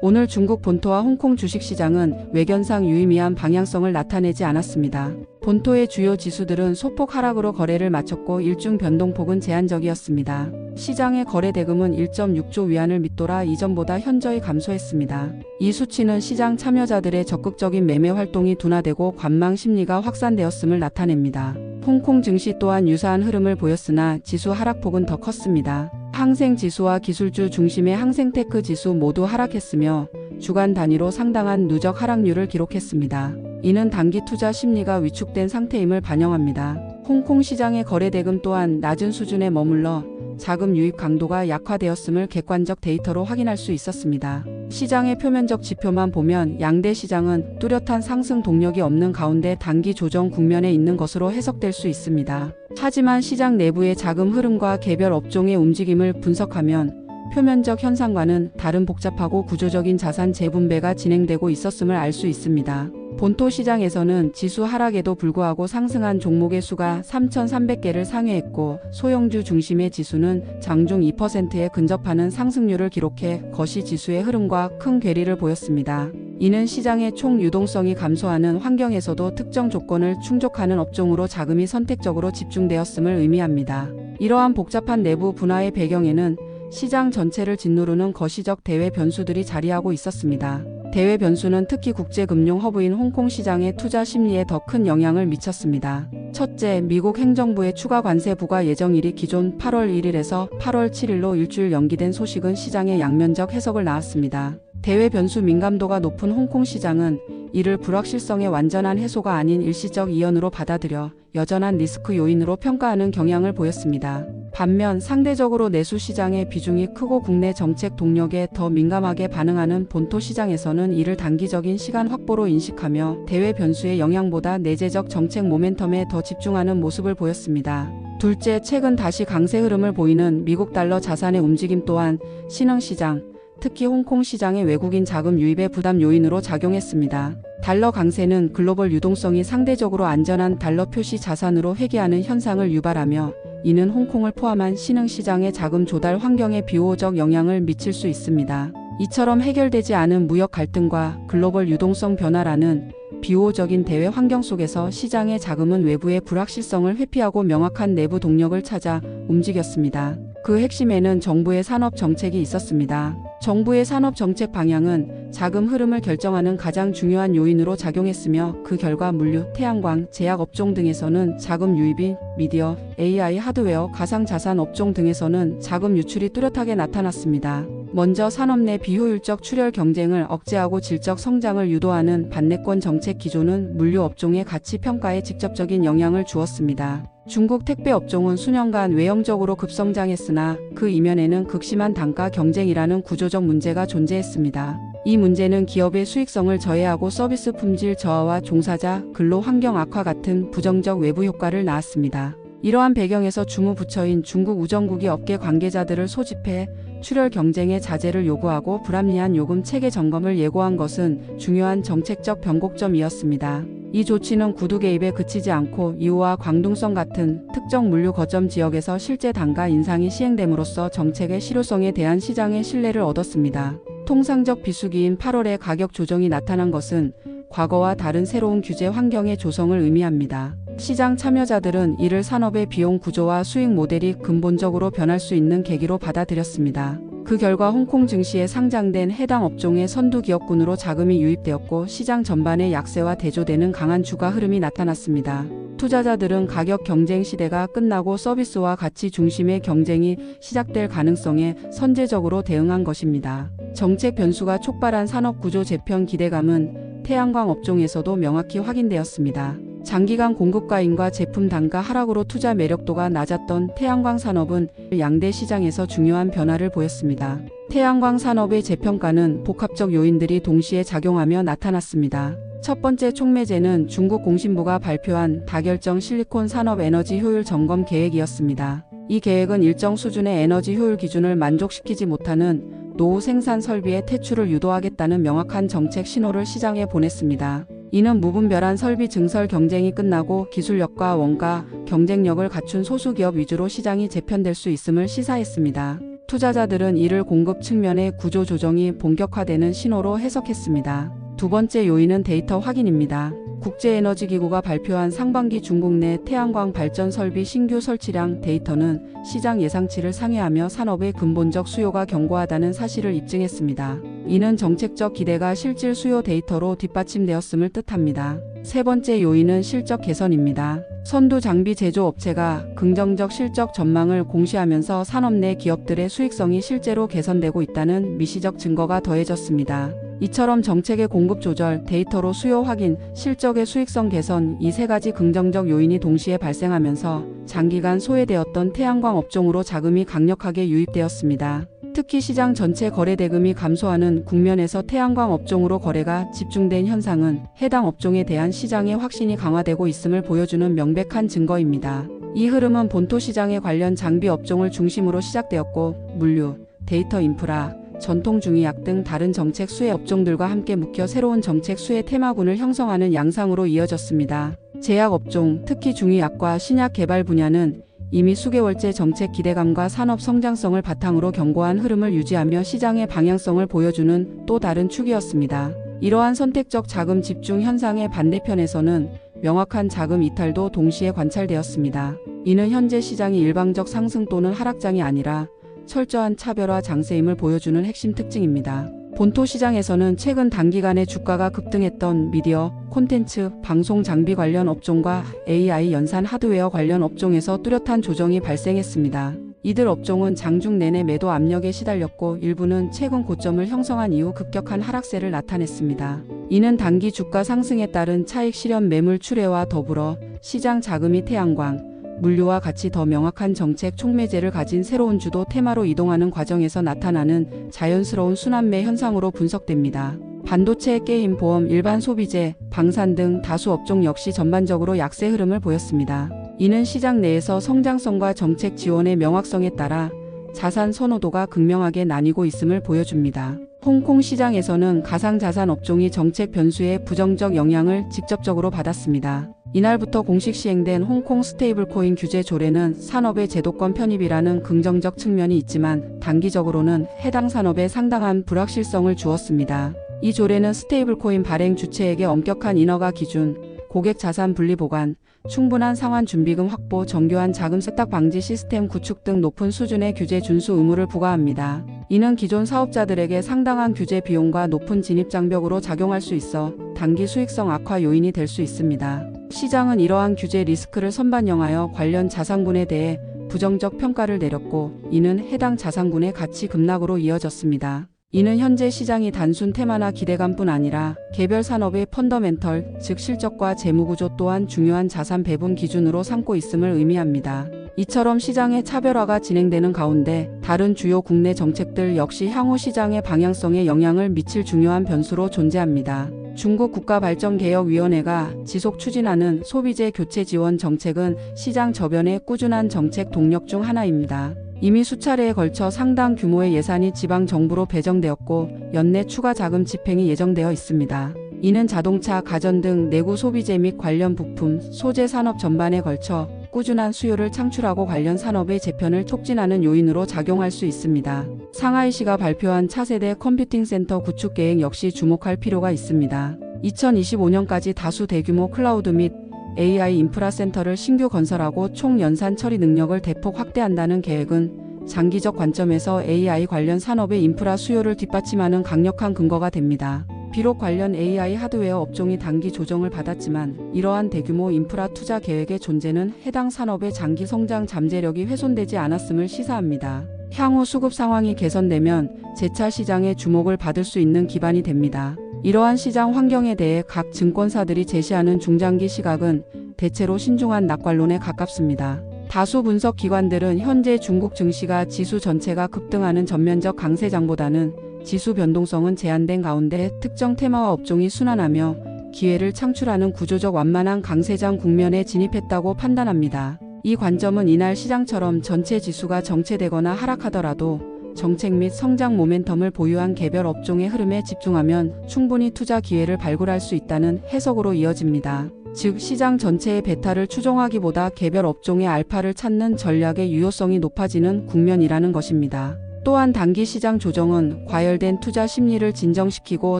오늘 중국 본토와 홍콩 주식시장은 외견상 유의미한 방향성을 나타내지 않았습니다. 본토의 주요 지수들은 소폭 하락으로 거래를 마쳤고 일중 변동폭은 제한적이었습니다. 시장의 거래 대금은 1.6조 위안을 밑돌아 이전보다 현저히 감소했습니다. 이 수치는 시장 참여자들의 적극적인 매매 활동이 둔화되고 관망 심리가 확산되었음을 나타냅니다. 홍콩 증시 또한 유사한 흐름을 보였으나 지수 하락폭은 더 컸습니다. 항생지수와 기술주 중심의 항생테크 지수 모두 하락했으며 주간 단위로 상당한 누적 하락률을 기록했습니다. 이는 단기 투자 심리가 위축된 상태임을 반영합니다. 홍콩 시장의 거래 대금 또한 낮은 수준에 머물러 자금 유입 강도가 약화되었음을 객관적 데이터로 확인할 수 있었습니다. 시장의 표면적 지표만 보면 양대 시장은 뚜렷한 상승 동력이 없는 가운데 단기 조정 국면에 있는 것으로 해석될 수 있습니다. 하지만 시장 내부의 자금 흐름과 개별 업종의 움직임을 분석하면 표면적 현상과는 다른 복잡하고 구조적인 자산 재분배가 진행되고 있었음을 알 수 있습니다. 본토 시장에서는 지수 하락에도 불구하고 상승한 종목의 수가 3,300개를 상회했고 소형주 중심의 지수는 장중 2%에 근접하는 상승률을 기록해 거시 지수의 흐름과 큰 괴리를 보였습니다. 이는 시장의 총 유동성이 감소하는 환경에서도 특정 조건을 충족하는 업종으로 자금이 선택적으로 집중되었음을 의미합니다. 이러한 복잡한 내부 분화의 배경에는 시장 전체를 짓누르는 거시적 대외 변수들이 자리하고 있었습니다. 대외 변수는 특히 국제금융 허브인 홍콩 시장의 투자 심리에 더 큰 영향을 미쳤습니다. 첫째, 미국 행정부의 추가 관세 부과 예정일이 기존 8월 1일에서 8월 7일로 일주일 연기된 소식은 시장의 양면적 해석을 낳았습니다. 대외 변수 민감도가 높은 홍콩 시장은 이를 불확실성의 완전한 해소가 아닌 일시적 이연으로 받아들여 여전한 리스크 요인으로 평가하는 경향을 보였습니다. 반면 상대적으로 내수 시장의 비중이 크고 국내 정책 동력에 더 민감하게 반응하는 본토 시장에서는 이를 단기적인 시간 확보로 인식하며 대외 변수의 영향보다 내재적 정책 모멘텀에 더 집중하는 모습을 보였습니다. 둘째, 최근 다시 강세 흐름을 보이는 미국 달러 자산의 움직임 또한 신흥시장, 특히 홍콩 시장의 외국인 자금 유입의 부담 요인으로 작용했습니다. 달러 강세는 글로벌 유동성이 상대적으로 안전한 달러 표시 자산으로 회귀하는 현상을 유발하며 이는 홍콩을 포함한 신흥시장의 자금 조달 환경에 비호적 영향을 미칠 수 있습니다. 이처럼 해결되지 않은 무역 갈등과 글로벌 유동성 변화라는 비호적인 대외 환경 속에서 시장의 자금은 외부의 불확실성을 회피하고 명확한 내부 동력을 찾아 움직였습니다. 그 핵심에는 정부의 산업 정책이 있었습니다. 정부의 산업 정책 방향은 자금 흐름을 결정하는 가장 중요한 요인으로 작용했으며 그 결과 물류, 태양광, 제약 업종 등에서는 자금 유입이, 미디어, AI, 하드웨어, 가상자산 업종 등에서는 자금 유출이 뚜렷하게 나타났습니다. 먼저 산업 내 비효율적 출혈 경쟁을 억제하고 질적 성장을 유도하는 반내권 정책 기조는 물류 업종의 가치 평가에 직접적인 영향을 주었습니다. 중국 택배 업종은 수년간 외형적으로 급성장했으나 그 이면에는 극심한 단가 경쟁이라는 구조적 문제가 존재했습니다. 이 문제는 기업의 수익성을 저해하고 서비스 품질 저하와 종사자, 근로 환경 악화 같은 부정적 외부 효과를 낳았습니다. 이러한 배경에서 주무부처인 중국 우정국이 업계 관계자들을 소집해 출혈 경쟁의 자제를 요구하고 불합리한 요금 체계 점검을 예고한 것은 중요한 정책적 변곡점이었습니다. 이 조치는 구두 개입에 그치지 않고 이오와 광둥성 같은 특정 물류 거점 지역에서 실제 단가 인상이 시행됨으로써 정책의 실효성에 대한 시장의 신뢰를 얻었습니다. 통상적 비수기인 8월에 가격 조정이 나타난 것은 과거와 다른 새로운 규제 환경의 조성을 의미합니다. 시장 참여자들은 이를 산업의 비용 구조와 수익 모델이 근본적으로 변할 수 있는 계기로 받아들였습니다. 그 결과 홍콩 증시에 상장된 해당 업종의 선두 기업군으로 자금이 유입되었고 시장 전반의 약세와 대조되는 강한 주가 흐름이 나타났습니다. 투자자들은 가격 경쟁 시대가 끝나고 서비스와 가치 중심의 경쟁이 시작될 가능성에 선제적으로 대응한 것입니다. 정책 변수가 촉발한 산업 구조 재편 기대감은 태양광 업종에서도 명확히 확인되었습니다. 장기간 공급과잉과 제품 단가 하락으로 투자 매력도가 낮았던 태양광 산업은 양대 시장에서 중요한 변화를 보였습니다. 태양광 산업의 재평가는 복합적 요인들이 동시에 작용하며 나타났습니다. 첫 번째 촉매제는 중국 공신부가 발표한 다결정 실리콘 산업 에너지 효율 점검 계획이었습니다. 이 계획은 일정 수준의 에너지 효율 기준을 만족시키지 못하는 노후 생산 설비의 퇴출을 유도하겠다는 명확한 정책 신호를 시장에 보냈습니다. 이는 무분별한 설비 증설 경쟁이 끝나고 기술력과 원가, 경쟁력을 갖춘 소수기업 위주로 시장이 재편될 수 있음을 시사했습니다. 투자자들은 이를 공급 측면의 구조 조정이 본격화되는 신호로 해석했습니다. 두 번째 요인은 데이터 확인입니다. 국제에너지기구가 발표한 상반기 중국 내 태양광 발전 설비 신규 설치량 데이터는 시장 예상치를 상회하며 산업의 근본적 수요가 견고하다는 사실을 입증했습니다. 이는 정책적 기대가 실질 수요 데이터로 뒷받침되었음을 뜻합니다. 세 번째 요인은 실적 개선입니다. 선두 장비 제조업체가 긍정적 실적 전망을 공시하면서 산업 내 기업들의 수익성이 실제로 개선되고 있다는 미시적 증거가 더해졌습니다. 이처럼 정책의 공급 조절, 데이터로 수요 확인, 실적의 수익성 개선 이 세 가지 긍정적 요인이 동시에 발생하면서 장기간 소외되었던 태양광 업종으로 자금이 강력하게 유입되었습니다. 특히 시장 전체 거래 대금이 감소하는 국면에서 태양광 업종으로 거래가 집중된 현상은 해당 업종에 대한 시장의 확신이 강화되고 있음을 보여주는 명백한 증거입니다. 이 흐름은 본토 시장의 관련 장비 업종을 중심으로 시작되었고 물류, 데이터 인프라, 전통 중의약 등 다른 정책 수혜 업종들과 함께 묶여 새로운 정책 수혜 테마군을 형성하는 양상으로 이어졌습니다. 제약 업종, 특히 중의약과 신약 개발 분야는 이미 수개월째 정책 기대감과 산업 성장성을 바탕으로 견고한 흐름을 유지하며 시장의 방향성을 보여주는 또 다른 축이었습니다. 이러한 선택적 자금 집중 현상의 반대편에서는 명확한 자금 이탈도 동시에 관찰되었습니다. 이는 현재 시장이 일방적 상승 또는 하락장이 아니라 철저한 차별화 장세임을 보여주는 핵심 특징입니다. 본토 시장에서는 최근 단기간에 주가가 급등했던 미디어, 콘텐츠, 방송 장비 관련 업종과 AI 연산 하드웨어 관련 업종에서 뚜렷한 조정이 발생했습니다. 이들 업종은 장중 내내 매도 압력에 시달렸고 일부는 최근 고점을 형성한 이후 급격한 하락세를 나타냈습니다. 이는 단기 주가 상승에 따른 차익 실현 매물 출회와 더불어 시장 자금이 태양광, 물류와 같이 더 명확한 정책 촉매제를 가진 새로운 주도 테마로 이동하는 과정에서 나타나는 자연스러운 순환매 현상으로 분석됩니다. 반도체, 게임, 보험, 일반 소비재, 방산 등 다수 업종 역시 전반적으로 약세 흐름을 보였습니다. 이는 시장 내에서 성장성과 정책 지원의 명확성에 따라 자산 선호도가 극명하게 나뉘고 있음을 보여줍니다. 홍콩 시장에서는 가상자산 업종이 정책 변수의 부정적 영향을 직접적으로 받았습니다. 이날부터 공식 시행된 홍콩 스테이블코인 규제 조례는 산업의 제도권 편입이라는 긍정적 측면이 있지만 단기적으로는 해당 산업에 상당한 불확실성을 주었습니다. 이 조례는 스테이블코인 발행 주체에게 엄격한 인허가 기준, 고객 자산 분리 보관, 충분한 상환 준비금 확보, 정교한 자금 세탁 방지 시스템 구축 등 높은 수준의 규제 준수 의무를 부과합니다. 이는 기존 사업자들에게 상당한 규제 비용과 높은 진입 장벽으로 작용할 수 있어 단기 수익성 악화 요인이 될 수 있습니다. 시장은 이러한 규제 리스크를 선반영하여 관련 자산군에 대해 부정적 평가를 내렸고 이는 해당 자산군의 가치 급락으로 이어졌습니다. 이는 현재 시장이 단순 테마나 기대감뿐 아니라 개별 산업의 펀더멘털, 즉 실적과 재무구조 또한 중요한 자산 배분 기준으로 삼고 있음을 의미합니다. 이처럼 시장의 차별화가 진행되는 가운데 다른 주요 국내 정책들 역시 향후 시장의 방향성에 영향을 미칠 중요한 변수로 존재합니다. 중국 국가발전개혁위원회가 지속 추진하는 소비재 교체 지원 정책은 시장 저변의 꾸준한 정책 동력 중 하나입니다. 이미 수차례에 걸쳐 상당 규모의 예산이 지방정부로 배정되었고 연내 추가 자금 집행이 예정되어 있습니다. 이는 자동차, 가전 등 내구 소비재 및 관련 부품, 소재 산업 전반에 걸쳐 꾸준한 수요를 창출하고 관련 산업의 재편을 촉진하는 요인으로 작용할 수 있습니다. 상하이시가 발표한 차세대 컴퓨팅 센터 구축 계획 역시 주목할 필요가 있습니다. 2025년까지 다수 대규모 클라우드 및 AI 인프라 센터를 신규 건설하고 총 연산 처리 능력을 대폭 확대한다는 계획은 장기적 관점에서 AI 관련 산업의 인프라 수요를 뒷받침하는 강력한 근거가 됩니다. 비록 관련 AI 하드웨어 업종이 단기 조정을 받았지만 이러한 대규모 인프라 투자 계획의 존재는 해당 산업의 장기 성장 잠재력이 훼손되지 않았음을 시사합니다. 향후 수급 상황이 개선되면 재차 시장의 주목을 받을 수 있는 기반이 됩니다. 이러한 시장 환경에 대해 각 증권사들이 제시하는 중장기 시각은 대체로 신중한 낙관론에 가깝습니다. 다수 분석 기관들은 현재 중국 증시가 지수 전체가 급등하는 전면적 강세장보다는 지수 변동성은 제한된 가운데 특정 테마와 업종이 순환하며 기회를 창출하는 구조적 완만한 강세장 국면에 진입했다고 판단합니다. 이 관점은 이날 시장처럼 전체 지수가 정체되거나 하락하더라도 정책 및 성장 모멘텀을 보유한 개별 업종의 흐름에 집중하면 충분히 투자 기회를 발굴할 수 있다는 해석으로 이어집니다. 즉 시장 전체의 베타를 추종하기보다 개별 업종의 알파를 찾는 전략의 유효성이 높아지는 국면이라는 것입니다. 또한 단기 시장 조정은 과열된 투자 심리를 진정시키고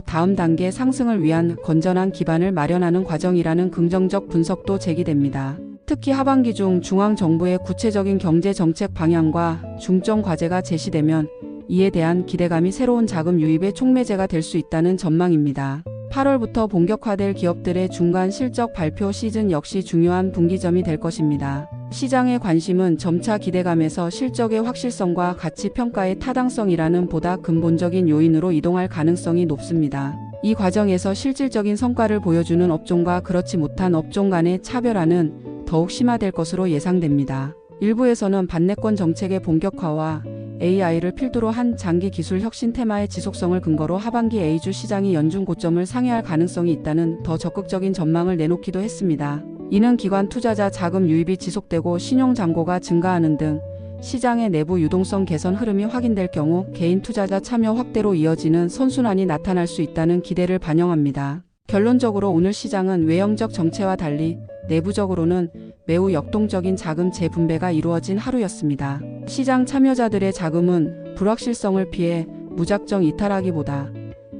다음 단계 상승을 위한 건전한 기반을 마련하는 과정이라는 긍정적 분석도 제기됩니다. 특히 하반기 중 중앙정부의 구체적인 경제 정책 방향과 중점 과제가 제시되면 이에 대한 기대감이 새로운 자금 유입의 촉매제가 될 수 있다는 전망입니다. 8월부터 본격화될 기업들의 중간 실적 발표 시즌 역시 중요한 분기점이 될 것입니다. 시장의 관심은 점차 기대감에서 실적의 확실성과 가치 평가의 타당성이라는 보다 근본적인 요인으로 이동할 가능성이 높습니다. 이 과정에서 실질적인 성과를 보여주는 업종과 그렇지 못한 업종 간의 차별화는 더욱 심화될 것으로 예상됩니다. 일부에서는 반내권 정책의 본격화와 AI를 필두로 한 장기 기술 혁신 테마의 지속성을 근거로 하반기 A주 시장이 연중 고점을 상회할 가능성이 있다는 더 적극적인 전망을 내놓기도 했습니다. 이는 기관 투자자 자금 유입이 지속되고 신용 잔고가 증가하는 등 시장의 내부 유동성 개선 흐름이 확인될 경우 개인 투자자 참여 확대로 이어지는 선순환이 나타날 수 있다는 기대를 반영합니다. 결론적으로 오늘 시장은 외형적 정체와 달리 내부적으로는 매우 역동적인 자금 재분배가 이루어진 하루였습니다. 시장 참여자들의 자금은 불확실성을 피해 무작정 이탈하기보다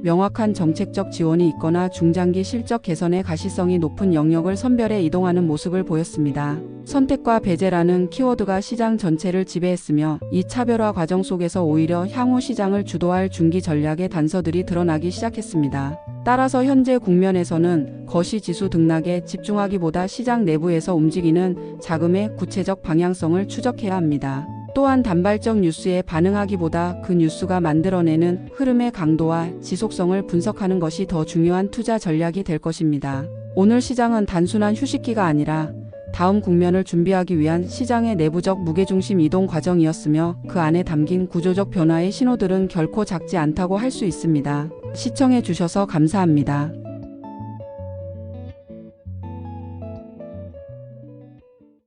명확한 정책적 지원이 있거나 중장기 실적 개선의 가시성이 높은 영역을 선별해 이동하는 모습을 보였습니다. 선택과 배제라는 키워드가 시장 전체를 지배했으며 이 차별화 과정 속에서 오히려 향후 시장을 주도할 중기 전략의 단서들이 드러나기 시작했습니다. 따라서 현재 국면에서는 거시 지수 등락에 집중하기보다 시장 내부에서 움직이는 자금의 구체적 방향성을 추적해야 합니다. 또한 단발적 뉴스에 반응하기보다 그 뉴스가 만들어내는 흐름의 강도와 지속성을 분석하는 것이 더 중요한 투자 전략이 될 것입니다. 오늘 시장은 단순한 휴식기가 아니라 다음 국면을 준비하기 위한 시장의 내부적 무게중심 이동 과정이었으며 그 안에 담긴 구조적 변화의 신호들은 결코 작지 않다고 할 수 있습니다. 시청해 주셔서 감사합니다.